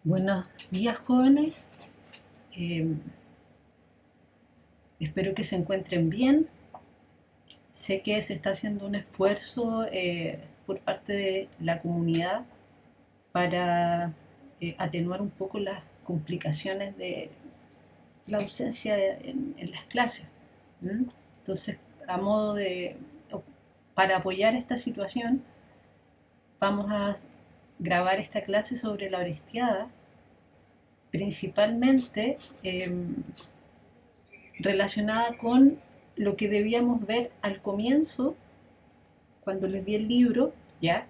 Buenos días, jóvenes. Eh, Espero que se encuentren bien. Sé que se está haciendo un esfuerzo por parte de la comunidad para atenuar un poco las complicaciones de la ausencia en las clases. ¿Mm? Entonces, a modo de, para apoyar esta situación, vamos a grabar esta clase sobre la Orestiada, principalmente relacionada con lo que debíamos ver al comienzo, cuando les di el libro, ya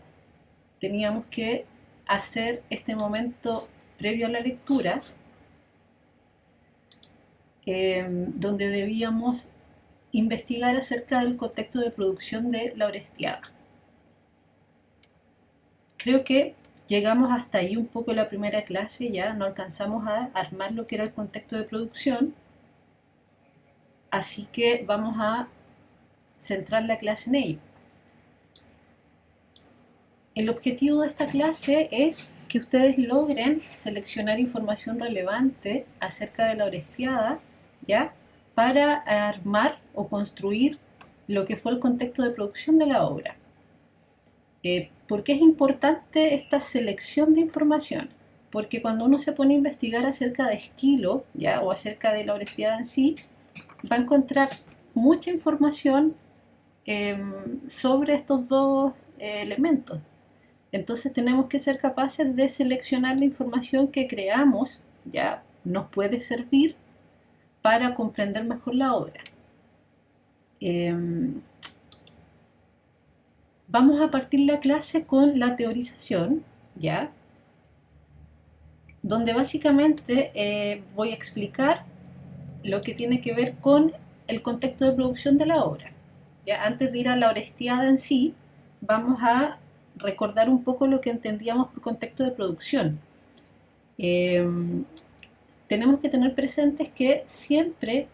teníamos que hacer este momento previo a la lectura, donde debíamos investigar acerca del contexto de producción de la Orestiada. Creo que llegamos hasta ahí un poco en la primera clase, ya no alcanzamos a armar lo que era el contexto de producción, así que vamos a centrar la clase en ello. El objetivo de esta clase es que ustedes logren seleccionar información relevante acerca de la Orestiada, ¿ya? Para armar o construir lo que fue el contexto de producción de la obra. ¿Por qué es importante esta selección de información? Porque cuando uno se pone a investigar acerca de Esquilo, ¿ya? O acerca de la Orestiada en sí, va a encontrar mucha información sobre estos dos elementos. Entonces tenemos que ser capaces de seleccionar la información que creamos, ya nos puede servir para comprender mejor la obra. Eh, Vamos a partir la clase con la teorización, ya, donde básicamente voy a explicar lo que tiene que ver con el contexto de producción de la obra. Ya, antes de ir a la Orestiada en sí, vamos a recordar un poco lo que entendíamos por contexto de producción. Eh, Tenemos que tener presentes que siempre,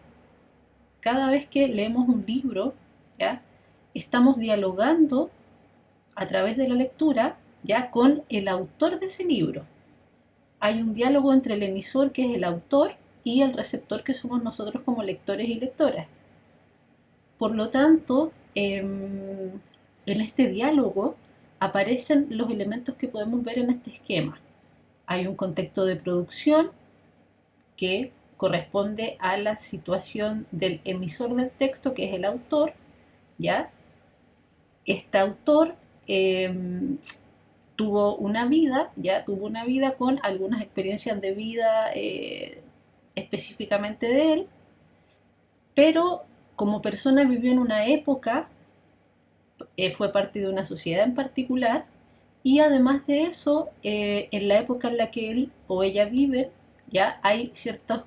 cada vez que leemos un libro, ¿ya? Estamos dialogando a través de la lectura, ya, con el autor de ese libro. Hay un diálogo entre el emisor, que es el autor, y el receptor, que somos nosotros como lectores y lectoras. Por lo tanto, en este diálogo aparecen los elementos que podemos ver en este esquema. Hay un contexto de producción que corresponde a la situación del emisor del texto, que es el autor, ¿ya? Este autor eh, tuvo una vida con algunas experiencias de vida específicamente de él, pero como persona vivió en una época, fue parte de una sociedad en particular, y además de eso, en la época en la que él o ella vive, ya hay ciertas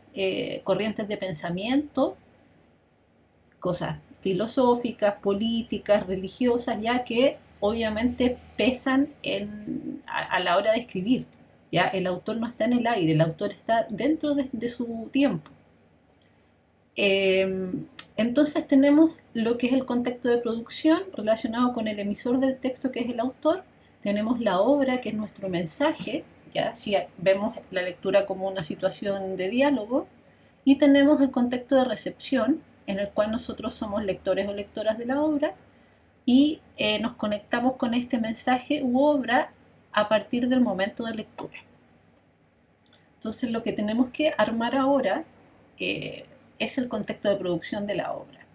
corrientes de pensamiento, cosas filosóficas, políticas, religiosas, ya que obviamente pesan a la hora de escribir. Ya el autor no está en el aire, el autor está dentro de su tiempo. Eh, entonces tenemos lo que es el contexto de producción relacionado con el emisor del texto, que es el autor. Tenemos la obra, que es nuestro mensaje, ya si vemos la lectura como una situación de diálogo, y tenemos el contexto de recepción, en el cual nosotros somos lectores o lectoras de la obra y nos conectamos con este mensaje u obra a partir del momento de lectura. Entonces lo que tenemos que armar ahora es el contexto de producción de la obra.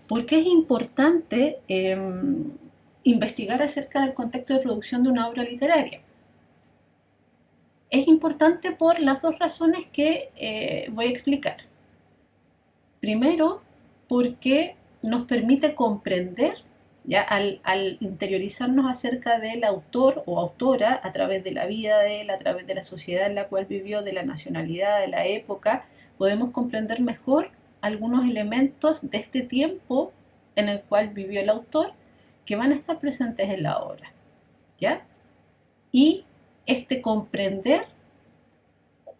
¿Por qué es importante investigar acerca del contexto de producción de una obra literaria? Es importante por las dos razones que voy a explicar. Primero, porque nos permite comprender, ya al interiorizarnos acerca del autor o autora a través de la vida de él, a través de la sociedad en la cual vivió, de la nacionalidad, de la época, podemos comprender mejor algunos elementos de este tiempo en el cual vivió el autor que van a estar presentes en la obra, ¿ya? Y este comprender,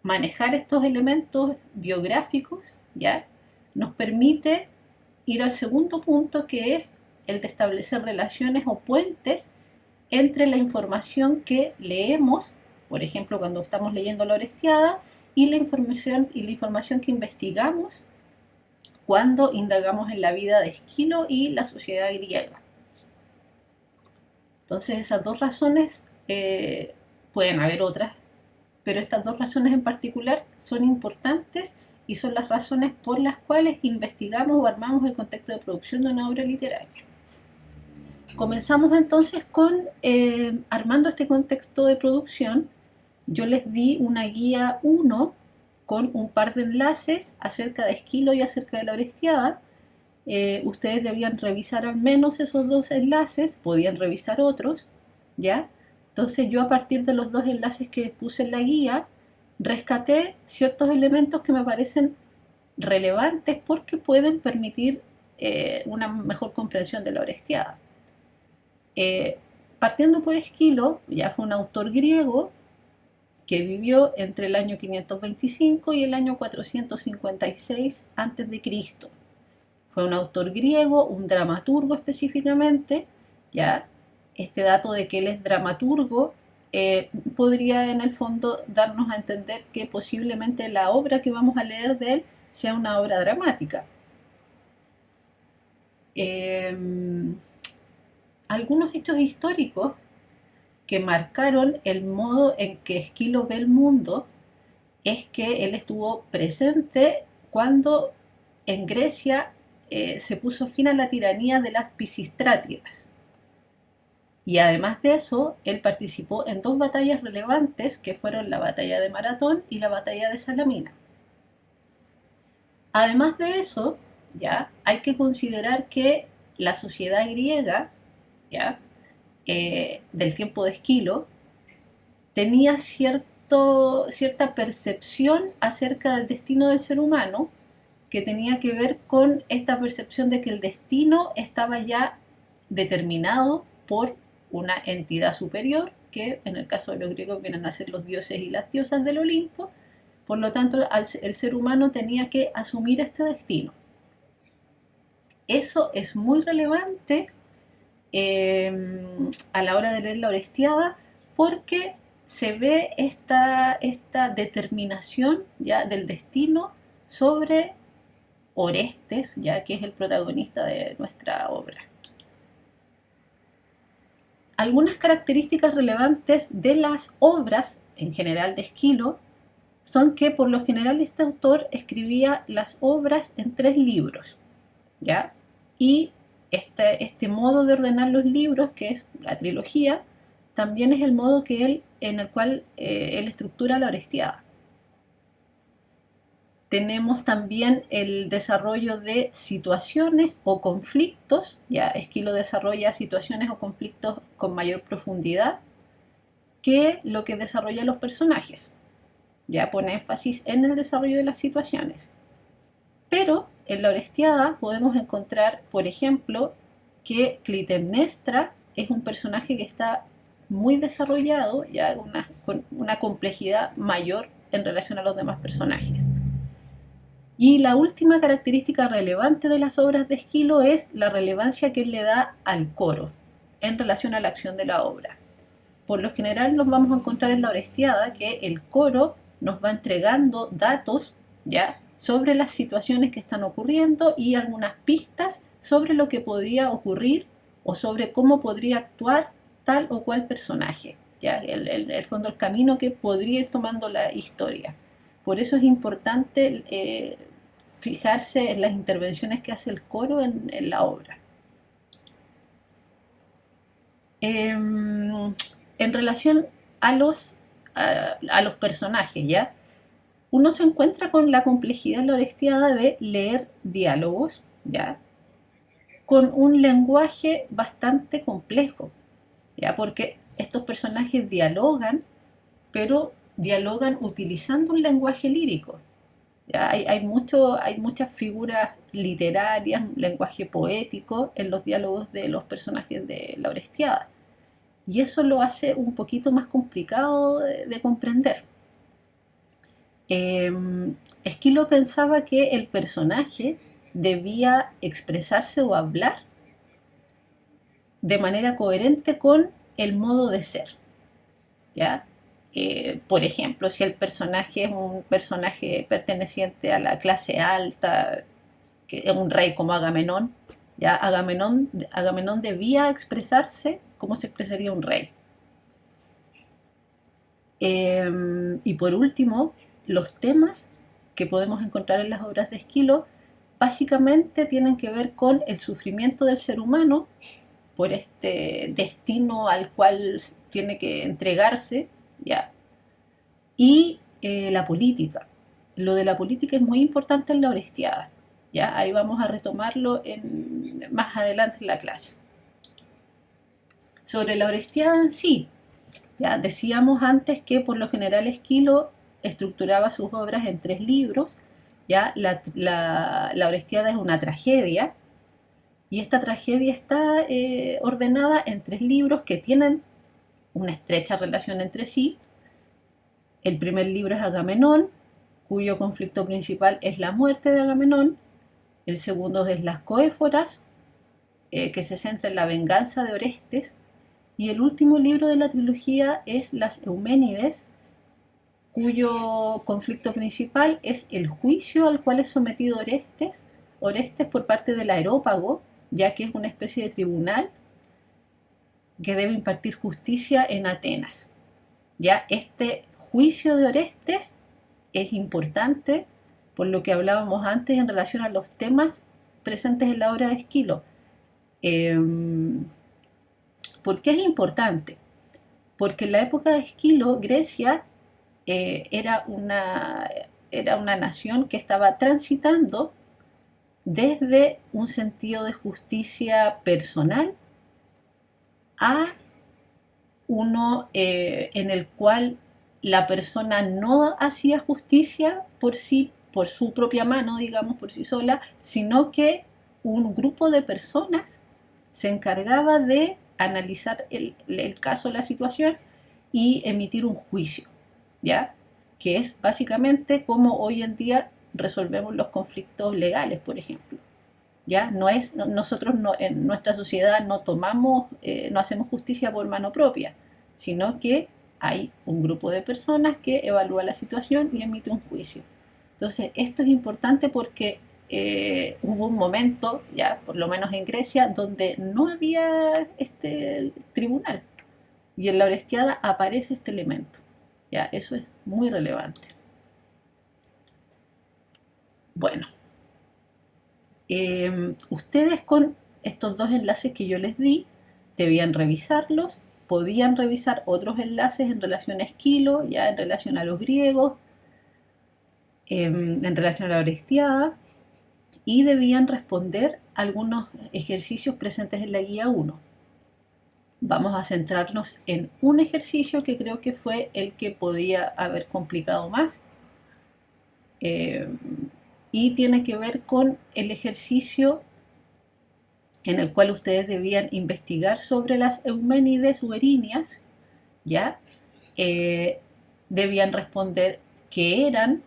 manejar estos elementos biográficos, ¿ya? Nos permite ir al segundo punto, que es el de establecer relaciones o puentes entre la información que leemos por ejemplo, cuando estamos leyendo la Orestiada, y la información que investigamos cuando indagamos en la vida de Esquilo y la sociedad griega. Entonces esas dos razones, pueden haber otras, pero estas dos razones en particular son importantes y son las razones por las cuales investigamos o armamos el contexto de producción de una obra literaria. Comenzamos entonces con armando este contexto de producción. Yo les di una guía 1 con un par de enlaces acerca de Esquilo y acerca de la Orestiada. Ustedes debían revisar al menos esos dos enlaces, podían revisar otros, ¿ya? Entonces yo, a partir de los dos enlaces que puse en la guía, rescaté ciertos elementos que me parecen relevantes porque pueden permitir una mejor comprensión de la Orestiada. Partiendo por Esquilo, ya fue un autor griego que vivió entre el año 525 y el año 456 a.C. Fue un autor griego, un dramaturgo específicamente, ¿ya? Este dato de que él es dramaturgo podría en el fondo darnos a entender que posiblemente la obra que vamos a leer de él sea una obra dramática. Algunos hechos históricos que marcaron el modo en que Esquilo ve el mundo es que él estuvo presente cuando en Grecia se puso fin a la tiranía de las Pisistrátidas. Y además de eso, él participó en dos batallas relevantes que fueron la batalla de Maratón y la batalla de Salamina. Además de eso, ya hay que considerar que la sociedad griega, ya, del tiempo de Esquilo, tenía cierta percepción acerca del destino del ser humano, que tenía que ver con esta percepción de que el destino estaba ya determinado por una entidad superior, que en el caso de los griegos vienen a ser los dioses y las diosas del Olimpo. Por lo tanto, el ser humano tenía que asumir este destino. Eso es muy relevante a la hora de leer la Orestiada, porque se ve esta determinación ya del destino sobre Orestes, ya que es el protagonista de nuestra obra. Algunas características relevantes de las obras en general de Esquilo son que por lo general este autor escribía las obras en 3 libros, ¿ya? Y este modo de ordenar los libros, que es la trilogía, también es el modo en el cual él estructura la Orestiada. Tenemos también el desarrollo de situaciones o conflictos, ya Esquilo desarrolla situaciones o conflictos con mayor profundidad que lo que desarrolla los personajes, ya pone énfasis en el desarrollo de las situaciones. Pero en la Orestiada podemos encontrar, por ejemplo, que Clitemnestra es un personaje que está muy desarrollado, ya con una complejidad mayor en relación a los demás personajes. Y la última característica relevante de las obras de Esquilo es la relevancia que él le da al coro en relación a la acción de la obra. Por lo general nos vamos a encontrar en la Orestiada que el coro nos va entregando datos, ¿ya?, sobre las situaciones que están ocurriendo y algunas pistas sobre lo que podría ocurrir o sobre cómo podría actuar tal o cual personaje, ¿ya? El fondo, el camino que podría ir tomando la historia. Por eso es importante fijarse en las intervenciones que hace el coro en la obra. En relación a los personajes, ¿ya?, uno se encuentra con la complejidad en la Orestiada de leer diálogos, ¿ya?, con un lenguaje bastante complejo, ¿ya?, porque estos personajes dialogan, pero dialogan utilizando un lenguaje lírico. ¿Ya? Hay muchas figuras literarias, un lenguaje poético en los diálogos de los personajes de la Orestiada. Y eso lo hace un poquito más complicado de comprender. Esquilo pensaba que el personaje debía expresarse o hablar de manera coherente con el modo de ser, ¿ya? Por ejemplo, si el personaje es un personaje perteneciente a la clase alta, que es un rey como Agamenón, ya Agamenón debía expresarse como se expresaría un rey. Y por último, los temas que podemos encontrar en las obras de Esquilo básicamente tienen que ver con el sufrimiento del ser humano por este destino al cual tiene que entregarse, ¿ya? Y la política. Lo de la política es muy importante en la Orestiada, ¿ya? Ahí vamos a retomarlo más adelante en la clase. Sobre la Orestiada en sí, ya decíamos antes que por lo general Esquilo estructuraba sus obras en 3 libros. Ya la Orestiada es una tragedia, y esta tragedia está ordenada en 3 libros que tienen una estrecha relación entre sí. El primer libro es Agamenón, cuyo conflicto principal es la muerte de Agamenón. El segundo es Las Coéforas, que se centra en la venganza de Orestes. Y el último libro de la trilogía es Las Euménides, cuyo conflicto principal es el juicio al cual es sometido Orestes por parte del Areópago, ya que es una especie de tribunal que debe impartir justicia en Atenas. Ya este juicio de Orestes es importante por lo que hablábamos antes en relación a los temas presentes en la obra de Esquilo. ¿Por qué es importante? Porque en la época de Esquilo, Grecia era una nación que estaba transitando desde un sentido de justicia personal a uno en el cual la persona no hacía justicia por sí, por su propia mano, digamos, por sí sola, sino que un grupo de personas se encargaba de analizar el caso, la situación, y emitir un juicio, ¿ya? Que es básicamente como hoy en día resolvemos los conflictos legales, por ejemplo. ¿Ya? Nosotros en nuestra sociedad no tomamos, no hacemos justicia por mano propia, sino que hay un grupo de personas que evalúa la situación y emite un juicio. Entonces, esto es importante porque hubo un momento, ya por lo menos en Grecia, donde no había este tribunal, y en la Orestiada aparece este elemento. Ya, eso es muy relevante. Bueno, ustedes con estos 2 enlaces que yo les di debían revisarlos, podían revisar otros enlaces en relación a Esquilo, ya en relación a los griegos, en relación a la Orestiada, y debían responder algunos ejercicios presentes en la guía 1. Vamos a centrarnos en un ejercicio que creo que fue el que podía haber complicado más, y tiene que ver con el ejercicio en el cual ustedes debían investigar sobre las Euménides o Erinias, ¿ya? Eh, Debían responder qué eran,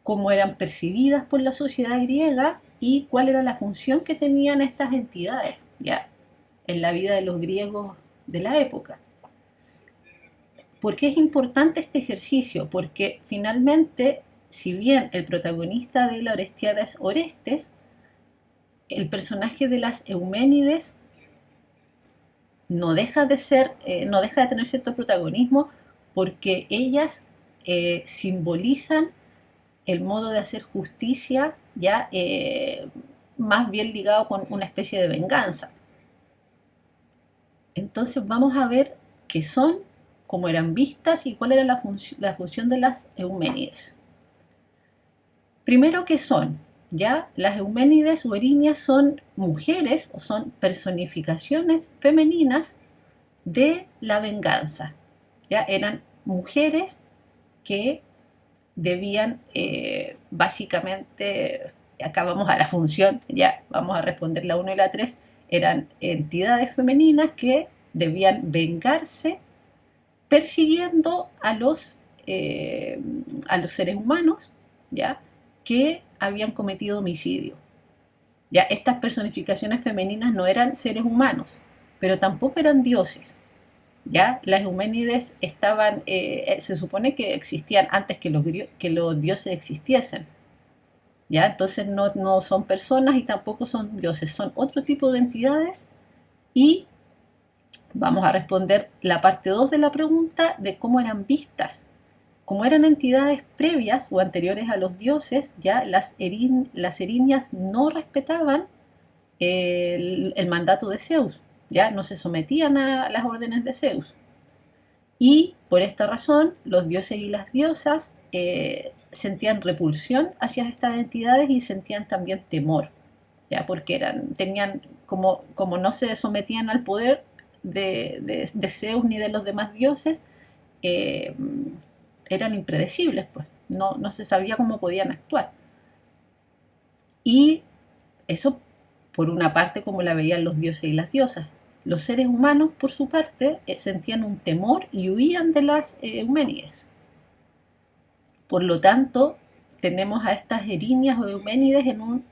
cómo eran percibidas por la sociedad griega y cuál era la función que tenían estas entidades, ¿ya? En la vida de los griegos de la época. ¿Por qué es importante este ejercicio? Porque finalmente, si bien el protagonista de la Orestiada es Orestes, el personaje de las Euménides no deja de tener cierto protagonismo, porque ellas simbolizan el modo de hacer justicia, ya más bien ligado con una especie de venganza. Entonces vamos a ver qué son, cómo eran vistas y cuál era la función de las Euménides. Primero, ¿qué son? ¿Ya? Las Euménides o Erinias son mujeres o son personificaciones femeninas de la venganza. ¿Ya? Eran mujeres que debían básicamente, acá vamos a la función, ya vamos a responder la 1 y la 3, eran entidades femeninas que debían vengarse persiguiendo a los seres humanos, ¿ya? Que habían cometido homicidio. Ya, estas personificaciones femeninas no eran seres humanos, pero tampoco eran dioses, ¿ya? Las Euménides estaban, se supone que existían antes que los dioses existiesen, ¿ya? Entonces no son personas y tampoco son dioses, son otro tipo de entidades. Y vamos a responder la parte 2 de la pregunta de cómo eran vistas. Como eran entidades previas o anteriores a los dioses, ya las erinias no respetaban el mandato de Zeus, ya no se sometían a las órdenes de Zeus. Y por esta razón, los dioses y las diosas sentían repulsión hacia estas entidades y sentían también temor, ya porque tenían, como no se sometían al poder de Zeus ni de los demás dioses, eh, eran impredecibles, pues no se sabía cómo podían actuar. Y eso, por una parte, como la veían los dioses y las diosas. Los seres humanos, por su parte, sentían un temor y huían de las Euménides. Por lo tanto, tenemos a estas erinias o Euménides en un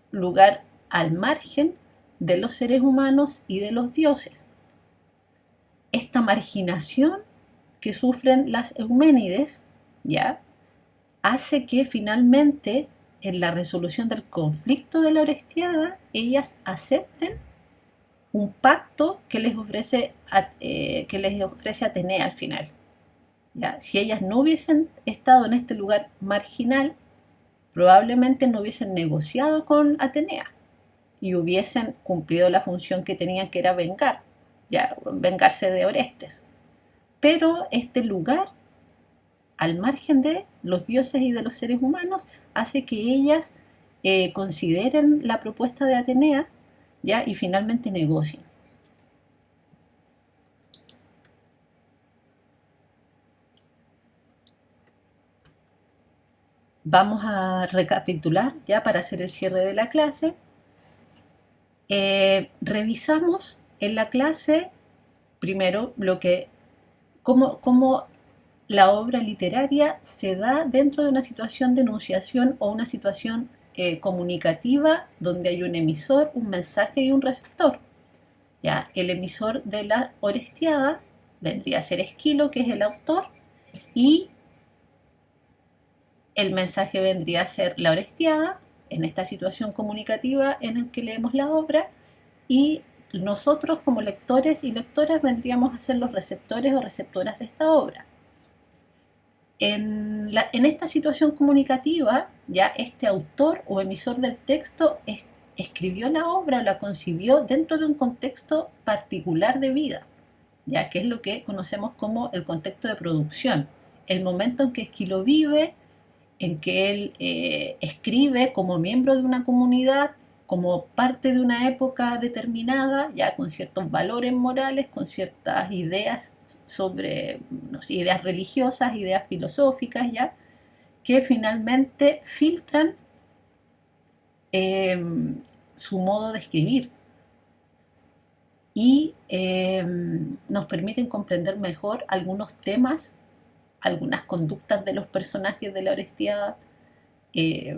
lugar al margen de los seres humanos y de los dioses. Esta marginación que sufren las Euménides, ¿ya?, hace que finalmente en la resolución del conflicto de la Orestiada ellas acepten un pacto que les ofrece Atenea al final. ¿Ya? Si ellas no hubiesen estado en este lugar marginal, probablemente no hubiesen negociado con Atenea y hubiesen cumplido la función que tenían, que era vengarse de Orestes. Pero este lugar, al margen de los dioses y de los seres humanos, hace que ellas consideren la propuesta de Atenea, ¿ya?, y finalmente negocien. Vamos a recapitular ya para hacer el cierre de la clase. Revisamos en la clase primero cómo la obra literaria se da dentro de una situación de enunciación o una situación comunicativa donde hay un emisor, un mensaje y un receptor. ¿Ya? El emisor de la Orestiada vendría a ser Esquilo, que es el autor, y el mensaje vendría a ser la Orestiada, en esta situación comunicativa en la que leemos la obra, y nosotros como lectores y lectoras vendríamos a ser los receptores o receptoras de esta obra. En esta situación comunicativa, ya este autor o emisor del texto escribió la obra o la concibió dentro de un contexto particular de vida, ya que es lo que conocemos como el contexto de producción, el momento en que Esquilo vive, en que él escribe como miembro de una comunidad, como parte de una época determinada, ya con ciertos valores morales, con ciertas ideas sobre, no sé, ideas religiosas, ideas filosóficas, ya, que finalmente filtran eh, su modo de escribir y nos permiten comprender mejor algunos temas, algunas conductas de los personajes de la Orestiada. Y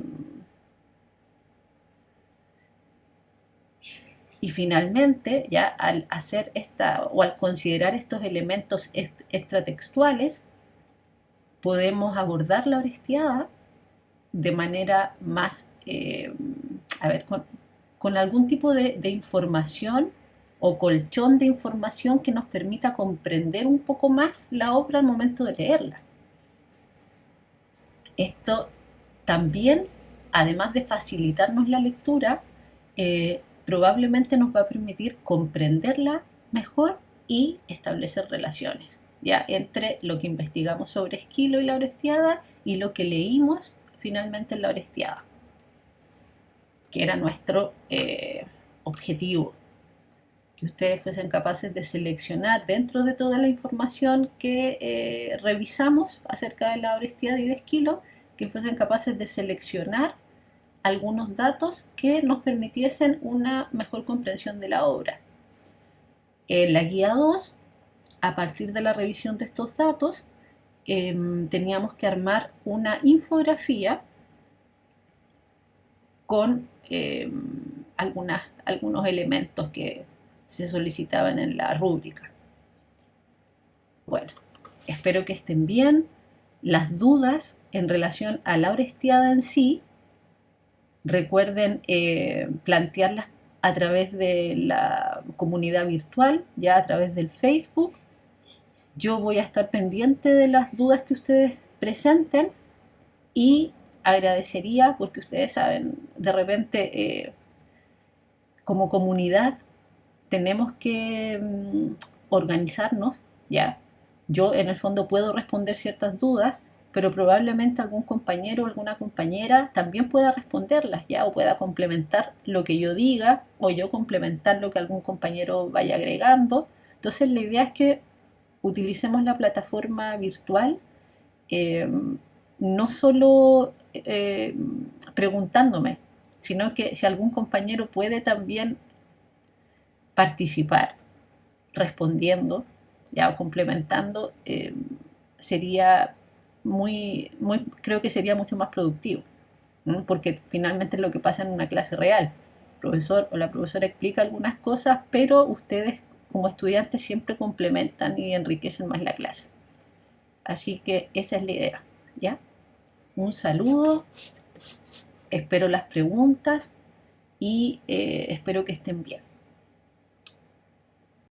finalmente, ya al hacer o al considerar estos elementos extratextuales, podemos abordar la Orestiada de manera más, con algún tipo de información o colchón de información que nos permita comprender un poco más la obra al momento de leerla. Esto también, además de facilitarnos la lectura, probablemente nos va a permitir comprenderla mejor y establecer relaciones, ya, entre lo que investigamos sobre Esquilo y la Orestiada y lo que leímos finalmente en la Orestiada, que era nuestro objetivo, que ustedes fuesen capaces de seleccionar dentro de toda la información que revisamos acerca de la Orestiada y de Esquilo, que fuesen capaces de seleccionar algunos datos que nos permitiesen una mejor comprensión de la obra. En la guía 2, a partir de la revisión de estos datos, teníamos que armar una infografía con algunos elementos que se solicitaban en la rúbrica. Bueno, espero que estén bien. Las dudas en relación a la orestiada en sí, recuerden plantearlas a través de la comunidad virtual, ya a través del Facebook. Yo voy a estar pendiente de las dudas que ustedes presenten y agradecería, porque ustedes saben, de repente como comunidad tenemos que organizarnos, ¿ya? Yo en el fondo puedo responder ciertas dudas, pero probablemente algún compañero o alguna compañera también pueda responderlas, ¿ya? O pueda complementar lo que yo diga, o yo complementar lo que algún compañero vaya agregando. Entonces la idea es que utilicemos la plataforma virtual, eh, no solo preguntándome, sino que si algún compañero puede también participar respondiendo, ya o complementando, sería creo que sería mucho más productivo, ¿no? Porque finalmente es lo que pasa en una clase real. El profesor o la profesora explica algunas cosas, pero ustedes como estudiantes siempre complementan y enriquecen más la clase. Así que esa es la idea, ¿ya? Un saludo, espero las preguntas y espero que estén bien.